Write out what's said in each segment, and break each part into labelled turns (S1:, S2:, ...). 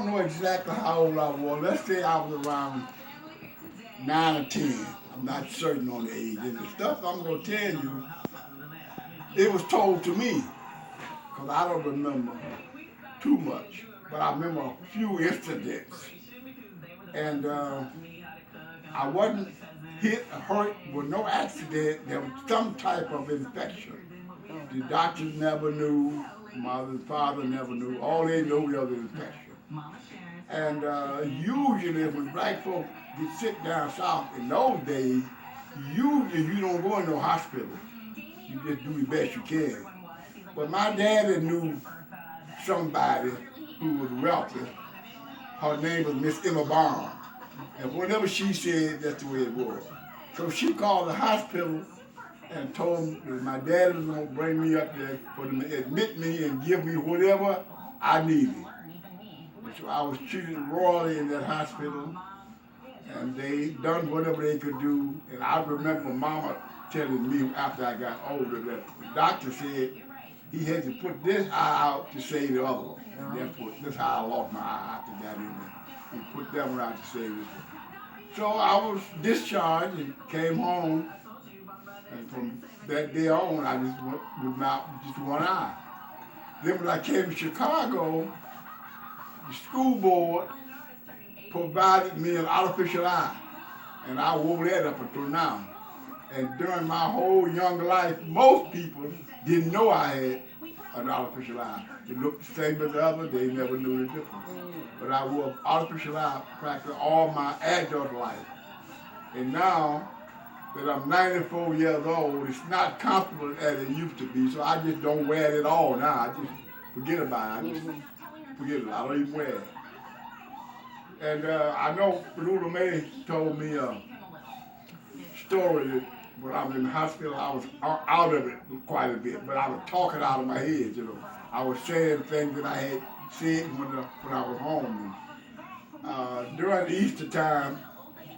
S1: don't know exactly how old I was. Let's say I was around 9 or 10. I'm not certain on the age. And the stuff I'm going to tell you, it was told to me, because I don't remember too much. But I remember a few incidents. And I wasn't hit or hurt with no accident. There was some type of infection. The doctors never knew. Mother and father never knew. All they knew was infection. And usually when black folks get sick down south in those days, usually you don't go in no hospital. You just do the best you can. But my daddy knew somebody who was wealthy. Her name was Miss Emma Bond. And whatever she said, that's the way it was. So she called the hospital and told me that my dad was going to bring me up there for them to admit me and give me whatever I needed. So I was treated royally in that hospital, and they done whatever they could do. And I remember Mama telling me after I got older that the doctor said he had to put this eye out to save the other one. And that's how I lost my eye after that. He put that one out to save it. So I was discharged and came home. And from that day on, I just went with just one eye. Then when I came to Chicago, the school board provided me an artificial eye. And I wore that up until now. And during my whole young life, most people didn't know I had an artificial eye. It looked the same as the other, they never knew the difference. But I wore an artificial eye practically all my adult life. And now that I'm 94 years old, it's not comfortable as it used to be, so I just don't wear it at all now. I just forget about it. I just forget it. I don't even wear it. And I know Lula Mae told me a story that when I was in the hospital, I was out of it quite a bit, but I was talking out of my head, you know. I was saying things that I had said when I was home. And, during the Easter time,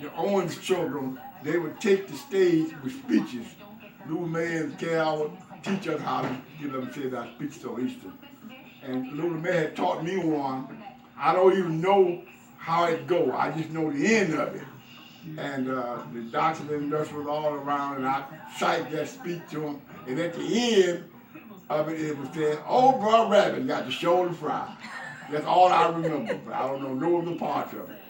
S1: the Owens children, they would take the stage with speeches. Lula Mae and Cal would teach us how to get them to say our speeches on Easter. And Lula Mae had taught me one. I don't even know how it go. I just know the end of it. And the doctors and nurses was all around, and I cite that speech to them. And at the end of it, it was saying, "Old Brother Rabbit got the shoulder fry." That's all I remember, but I don't know no other parts of it.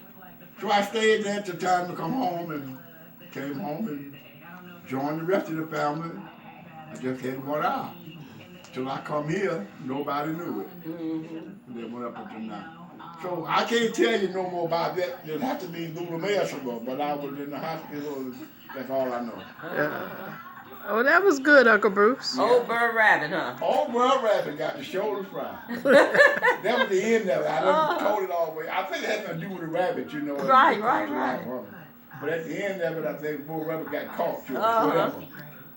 S1: So I stayed there till time to come home, and came home and joined the rest of the family. I just had one eye. Till I come here, nobody knew it. They went up until now. So I can't tell you no more about that. It had to be Lula Mae or something, but I was in the hospital. That's all I know.
S2: Oh, that was good, Uncle Bruce.
S3: Yeah. Old Bird Rabbit, huh?
S1: Old Bird Rabbit got the shoulder fry. That was the end of it. I never told it all the way. I think it had to do with the rabbit, you know.
S3: Right.
S1: But at the end of it, I think Bull Rabbit got caught, you know, whatever.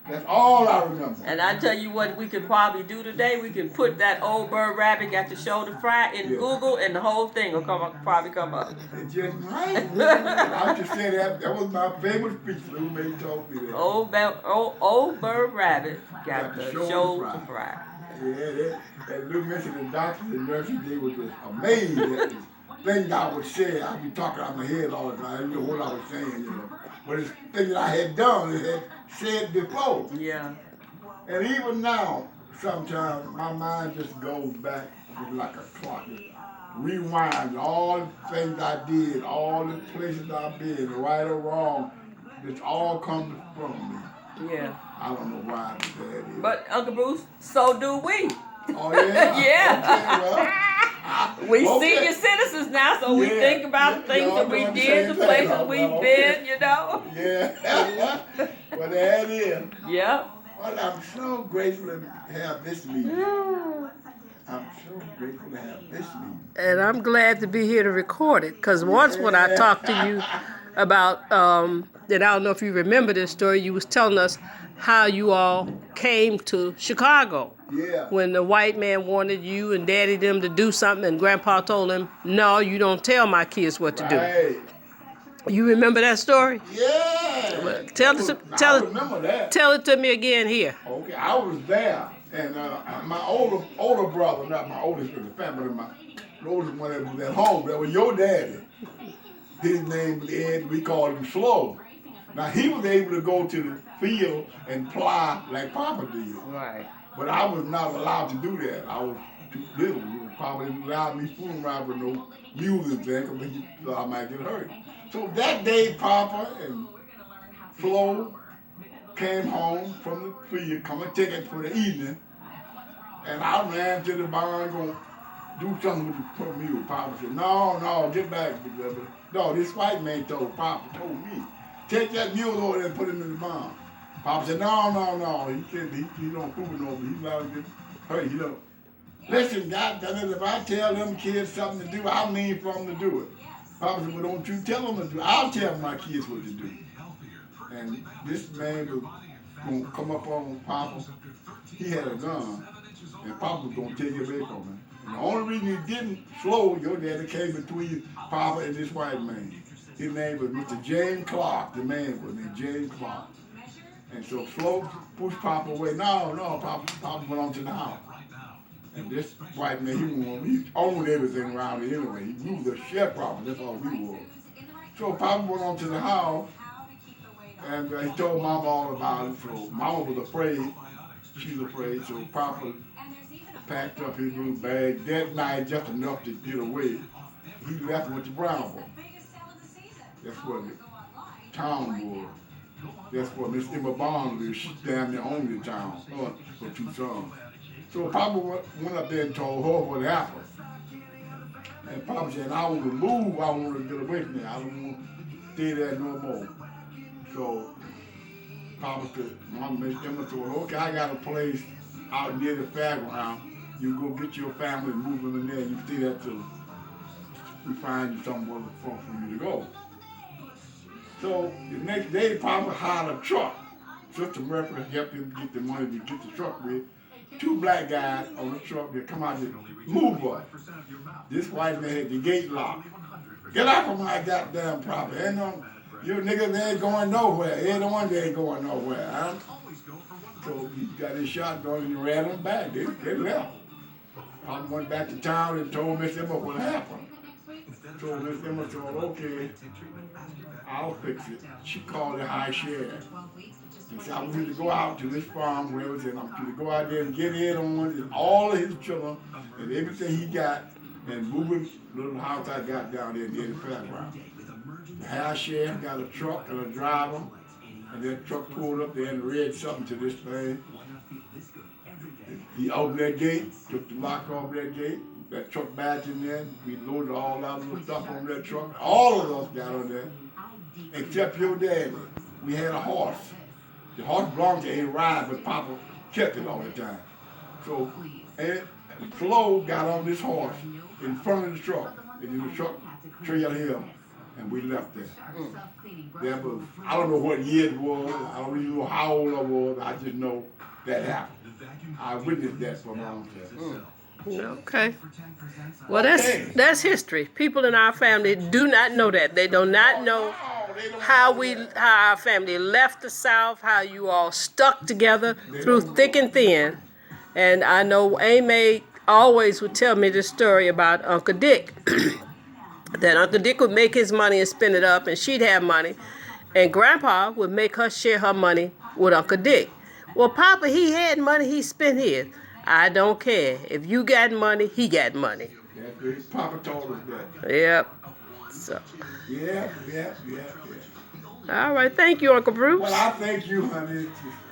S1: That's all I remember.
S3: And I tell you what we could probably do today. We can put that Old Bird Rabbit got the shoulder fry in Google, and the whole thing will probably come up.
S1: It just might. I just said that was my favorite speech. Lula Mae told me that.
S3: Old Bird Rabbit got the shoulder fry.
S1: Yeah, that Lula Mae said the doctors and nurses, they were just amazed at the things I would say. I'd be talking out of my head all the time. I didn't know what I was saying, you know. But it's things that I had done, it had said before.
S3: Yeah.
S1: And even now, sometimes my mind just goes back like a clock. It rewinds all the things I did, all the places I've been, right or wrong. It's all comes from me.
S3: Yeah.
S1: I don't know why that is.
S3: But Uncle Bruce, so do we.
S1: Oh yeah?
S3: Yeah.
S1: Okay, well.
S3: We senior citizens now, so we think about the things that we did, the places we've been, you know.
S1: Yeah. Well, there it is.
S3: Yep.
S1: Well, I'm so grateful to have this meeting. I'm so grateful to have this meeting.
S2: And I'm glad to be here to record it, because once when I talked to you about, and I don't know if you remember this story, you was telling us how you all came to Chicago.
S1: Yeah.
S2: When the white man wanted you and daddy them to do something, and grandpa told him, "No, you don't tell my kids what to do." You remember that story?
S1: Yeah.
S2: Well,
S1: I remember that.
S2: Tell it to me again here.
S1: Okay, I was there, and my older brother, not my oldest in the family, Those are one that was at home. That was your daddy. His name was Ed. We called him Slow. Now he was able to go to the field and plow like Papa did.
S3: Right.
S1: But I was not allowed to do that. I was too little. Papa didn't allow me fooling around with no music thing because he thought I might get hurt. So that day, Papa and Flo came home from the field, come and take it for the evening, and I ran to the barn going do something with the poor mule. Papa said, no, get back, big brother. No, this white man Papa told me, take that mule over there and put him in the barn. Papa said, no, he can't, he don't fool no, he's not to get hurt, he don't. Listen, goddammit, if I tell them kids something to do, I mean for them to do it. Papa said, well, don't you tell them to do it. I'll tell my kids what to do. And this man was going to come up on Papa. He had a gun, and Papa was going to take it away from him. And the only reason he didn't slow, your daddy came between Papa and this white man. His name was Mr. James Clark. The man was named James Clark. And so Flo pushed Papa away. No, Papa went on to the house. And this white man, he owned everything around here anyway. He knew the sharecropper, that's all we were. So Papa went on to the house, and he told Mama all about it. So Mama was afraid. She was afraid. So Papa packed up his little bag that night, just enough to get away. He left with the Brownville. That's where the town was. That's where Miss Emma Bond lived. She damn near owned the town for 2 sons. So Papa went up there and told her what happened. And Papa said, I want to move, I want to get away from there. I don't want to stay there no more. So Papa said, Mama, Miss Emma said, well, okay, I got a place out near the fairground. You go get your family and move them in there, and you stay there till we find you somewhere for you to go. So the next day, Papa hired a truck. Sister Murphy helped him get the money to get the truck with. 2 black guys on the truck that come out and move boy. This white man had the gate locked. Get out of my goddamn property. Ain't no, you niggas ain't going nowhere. Ain't one they ain't going nowhere. Huh? So he got his shotgun and he ran them back. They left. Papa went back to town and told Miss Emma what happened. So Miss Emma said, okay, I'll fix it. She called the high sheriff. And said, I want you to go out to this farm where it was, and I want you to go out there and get in on all of his children and everything he got and move his little house I got down there near the fairground. The high sheriff got a truck and a driver, and that truck pulled up there and read something to this thing. He opened that gate, took the lock off that gate, that truck back in there. We loaded all that little stuff on that truck. All of us got on there, except your daddy. We had a horse. The horse belonged to a ride, but Papa kept it all the time. So, and Flo got on this horse in front of the truck, and the truck trailed him, and we left there. That was, I don't know what year it was, I don't even know how old I was, I just know that happened. I witnessed that for my own self.
S2: Okay. Well, that's history. People in our family do not know that. They do not know how our family left the South, how you all stuck together through thick and thin. And I know Amy always would tell me this story about Uncle Dick. That Uncle Dick would make his money and spend it up, and she'd have money. And Grandpa would make her share her money with Uncle Dick. Well, Papa, he had money, he spent his. I don't care. If you got money, he got money.
S1: Yeah, Papa told us that.
S2: Yep. So.
S1: Yeah.
S2: All right. Thank you, Uncle Bruce.
S1: Well, I thank you, honey.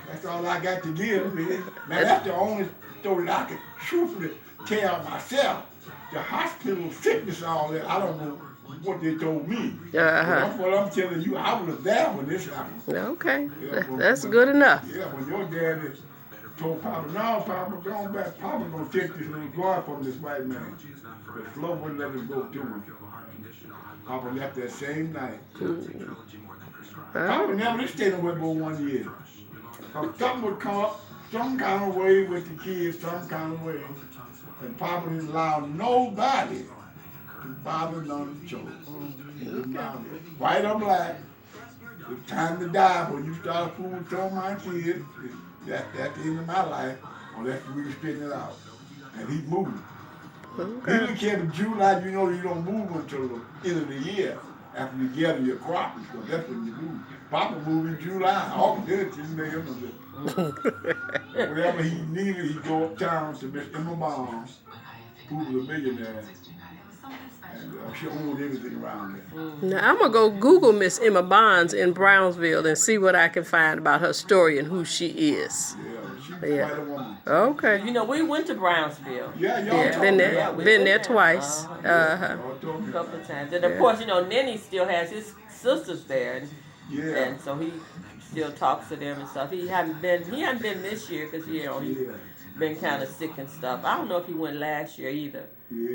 S1: That's all I got to give, man. Now, that's the only story that I can truthfully tell myself. The hospital sickness and all that, I don't know what they told me. What I'm telling you, I was there when this happened.
S2: Okay.
S1: Yeah,
S2: that's good enough.
S1: Yeah, when your daddy told Papa, no, Papa, go on back. Papa gonna take this little guard from this white man. But Flo wouldn't let him go to him. Papa left that same night. Papa never stayed away but 1 year. Something would come up some kind of way with the kids, some kind of way. And Papa didn't allow nobody to bother none of the children. White or black, it's time to die when you start fooling some of my kids. That's the end of my life, unless we were spitting it out. And he moved. He
S2: Okay.
S1: didn't care if July, you know, you don't move until the end of the year after you gather your crop and stuff. That's when you move. Papa moved in July. August, you know him. Wherever he needed, he go uptown to Miss Emma Bonds, who was a millionaire. And she owned everything around there.
S2: Now I'm gonna go Google Miss Emma Bonds in Brownsville and see what I can find about her story and who she is.
S1: Yeah, she was
S2: Yeah.
S1: quite a woman.
S2: Okay.
S3: You know, we went to Brownsville
S1: Yeah, y'all
S2: Yeah,
S1: talking
S2: been
S1: about
S2: there,
S1: it.
S2: been there twice.
S3: Uh-huh.
S2: Uh-huh.
S1: Y'all talking
S3: a
S1: about
S3: couple
S1: it.
S3: of times. And of
S2: Yeah.
S3: course, you know, Nenny still has his sisters there, and,
S1: Yeah.
S3: and so he still talks to them and stuff. He hadn't been this year because you know he's
S1: Yeah.
S3: been kind of sick and stuff. I don't know if he went last year either.
S1: Yeah.